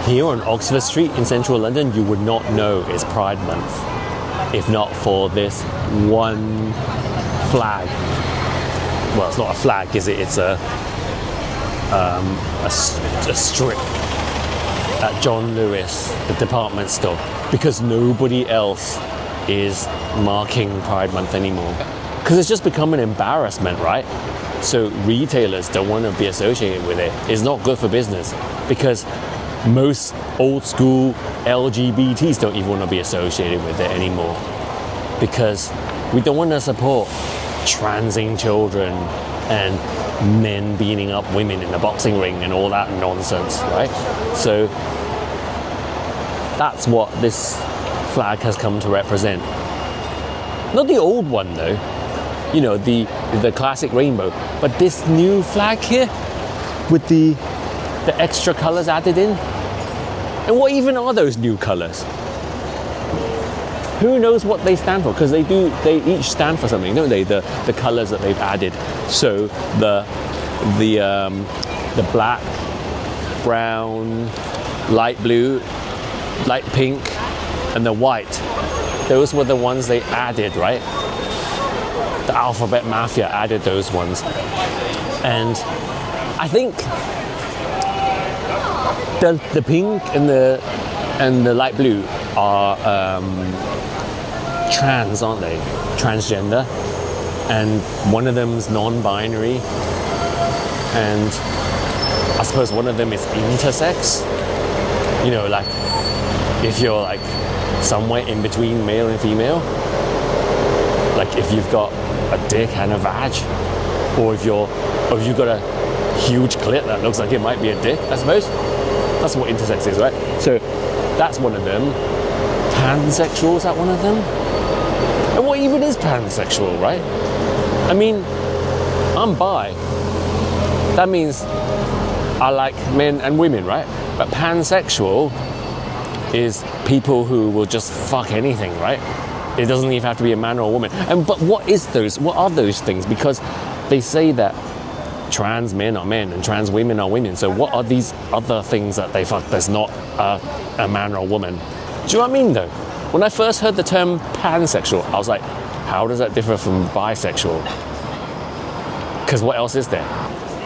here on Oxford Street in central London, you would not know it's Pride Month if not for this one flag. Well, it's not a flag, is it? It's a strip at John Lewis, the department store, because nobody else is marking Pride Month anymore. Because it's just become an embarrassment, right? So retailers don't want to be associated with it. It's not good for business because most old school LGBTs don't even want to be associated with it anymore, because we don't want to support transing children and men beating up women in the boxing ring and all that nonsense, right? So that's what this flag has come to represent. Not the old one though, you know, the classic rainbow, but this new flag here with the extra colors added in. And what even are those new colors? Who knows what they stand for? Because they each stand for something, don't they? The colors that they've added. So the black, brown, light blue, light pink, and the white. Those were the ones they added, right? The Alphabet Mafia added those ones. And I think the pink and the light blue are trans, aren't they? Transgender. And one of them's non-binary. And I suppose one of them is intersex. You know, like if you're like somewhere in between male and female. Like if you've got a dick and a vag, or if you've got a huge clit that looks like it might be a dick, I suppose. That's what intersex is, right? So that's one of them. Pansexual, is that one of them? And what even is pansexual, right? I mean, I'm bi. That means I like men and women, right? But pansexual is people who will just fuck anything, right? It doesn't even have to be a man or a woman. But what are those things? Because they say that trans men are men and trans women are women. So what are these other things that they fuck that's not a man or a woman? Do you know what I mean though? When I first heard the term pansexual, I was like, how does that differ from bisexual? Because what else is there?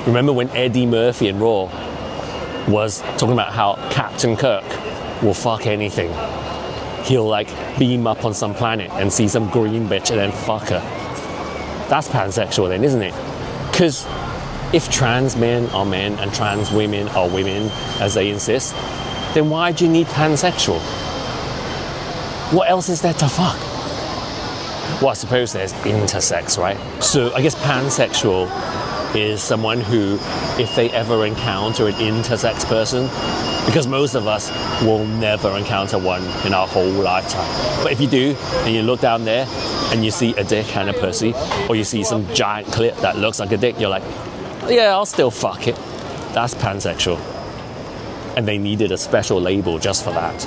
Remember when Eddie Murphy in Raw was talking about how Captain Kirk will fuck anything. He'll like beam up on some planet and see some green bitch and then fuck her. That's pansexual then, isn't it? Because if trans men are men and trans women are women, as they insist, then why do you need pansexual? What else is there to fuck? Well, I suppose there's intersex, right? So I guess pansexual is someone who, if they ever encounter an intersex person, because most of us will never encounter one in our whole lifetime. But if you do, and you look down there and you see a dick and a pussy, or you see some giant clit that looks like a dick, you're like, yeah, I'll still fuck it. That's pansexual. And they needed a special label just for that.